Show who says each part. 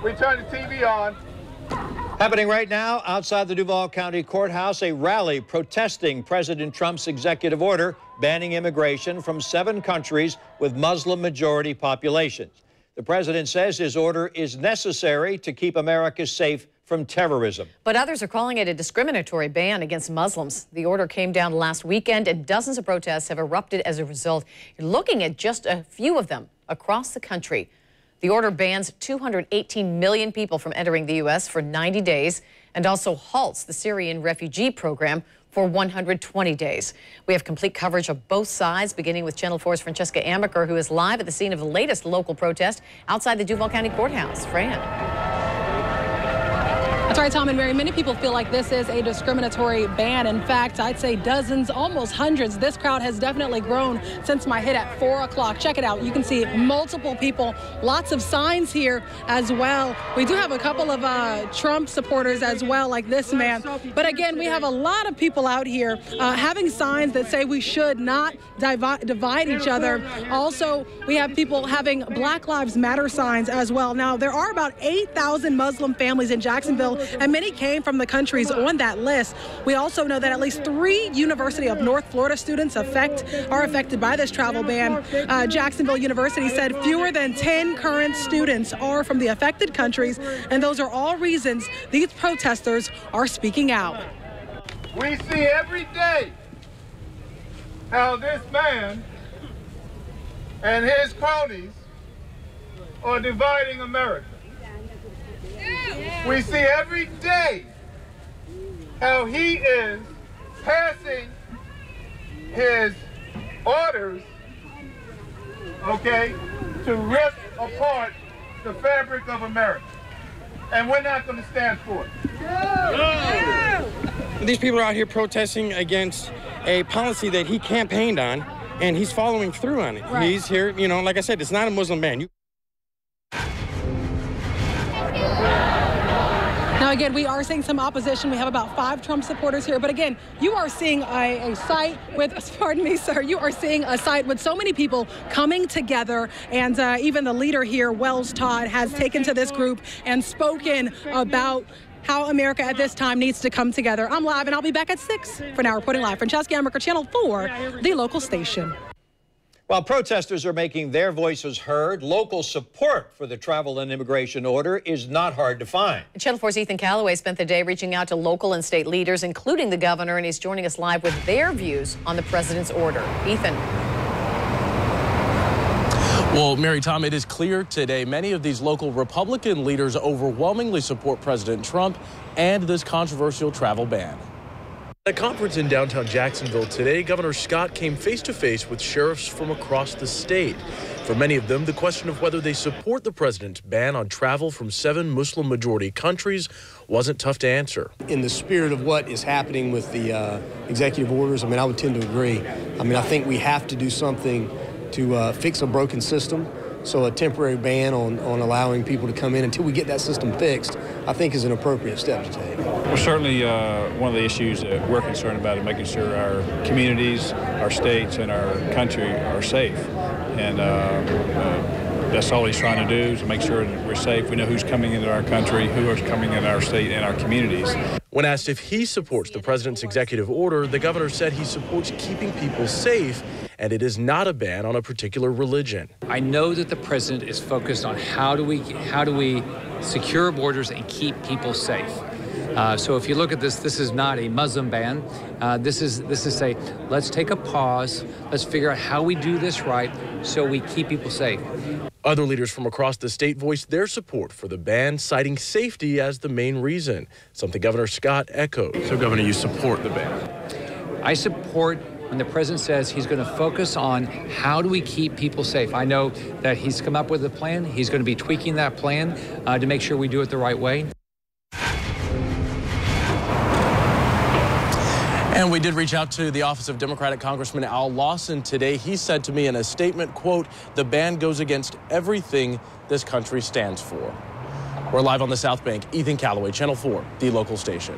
Speaker 1: We turn the TV on.
Speaker 2: Happening right now outside the Duval County courthouse, a rally protesting President Trump's executive order banning immigration from 7 countries with Muslim-majority populations. The president says his order is necessary to keep America safe from terrorism.
Speaker 3: But others are calling it a discriminatory ban against Muslims. The order came down last weekend, and dozens of protests have erupted as a result. You're looking at just a few of them across the country. The order bans 218 million people from entering the U.S. for 90 days and also halts the Syrian refugee program for 120 days. We have complete coverage of both sides, beginning with Channel 4's Francesca Amaker, who is live at the scene of the latest local protest outside the Duval County courthouse. Fran.
Speaker 4: That's right, Tom and Mary. Many people feel like this is a discriminatory ban. In fact, I'd say dozens, almost hundreds. This crowd has definitely grown since my hit at 4 o'clock. Check it out. You can see multiple people, lots of signs here as well. We do have a couple of Trump supporters as well, like this man. But again, we have a lot of people out here having signs that say we should not divide each other. Also, we have people having Black Lives Matter signs as well. Now, there are about 8,000 Muslim families in Jacksonville, and many came from the countries on that list. We also know that at least 3 University of North Florida students are affected by this travel ban. Jacksonville University said fewer than 10 current students are from the affected countries, and those are all reasons these protesters are speaking out.
Speaker 1: We see every day how this man and his cronies are dividing America. We see every day how he is passing his orders, okay, to rip apart the fabric of America. And we're not going to stand for it.
Speaker 5: No. These people are out here protesting against a policy that he campaigned on, and he's following through on it. Right. He's here, you know, like I said, it's not a Muslim ban.
Speaker 4: Now, again, we are seeing some opposition. We have about 5 Trump supporters here. But again, you are seeing a site with, pardon me, sir, you are seeing a site with so many people coming together. And even the leader here, Wells Todd, has taken to this group and spoken about how America at this time needs to come together. I'm live, and I'll be back at 6. For now, reporting live, Francesca Amaker, Channel 4, the local station.
Speaker 2: While protesters are making their voices heard, local support for the travel and immigration order is not hard to find.
Speaker 3: Channel 4's Ethan Calloway spent the day reaching out to local and state leaders, including the governor, and he's joining us live with their views on the president's order. Ethan.
Speaker 6: Well, Mary, Tom, it is clear today many of these local Republican leaders overwhelmingly support President Trump and this controversial travel ban.
Speaker 7: At a conference in downtown Jacksonville today, Governor Scott came face-to-face with sheriffs from across the state. For many of them, the question of whether they support the president's ban on travel from 7 Muslim-majority countries wasn't tough to answer.
Speaker 8: In the spirit of what is happening with the executive orders, I mean, I would tend to agree. I mean, I think we have to do something to fix a broken system. So a temporary ban on allowing people to come in until we get that system fixed, I think is an appropriate step to take.
Speaker 9: Well, certainly one of the issues that we're concerned about is making sure our communities, our states, and our country are safe. And that's all he's trying to do, is to make sure that we're safe. We know who's coming into our country, who is coming into our state and our communities.
Speaker 7: When asked if he supports the president's executive order, the governor said he supports keeping people safe, and it is not a ban on a particular religion.
Speaker 10: I know that the president is focused on how do we secure borders and keep people safe. So if you look at this is not a Muslim ban. This is say, let's take a pause. Let's figure out how we do this right so we keep people safe.
Speaker 7: Other leaders from across the state voiced their support for the ban, citing safety as the main reason, something Governor Scott echoed.
Speaker 6: So, Governor, you support the ban?
Speaker 10: I support when the president says he's going to focus on how do we keep people safe. I know that he's come up with a plan. He's going to be tweaking that plan to make sure we do it the right way.
Speaker 6: And we did reach out to the office of Democratic Congressman Al Lawson today. He said to me in a statement, quote, "The ban goes against everything this country stands for." We're live on the South Bank. Ethan Calloway, Channel 4, the local station.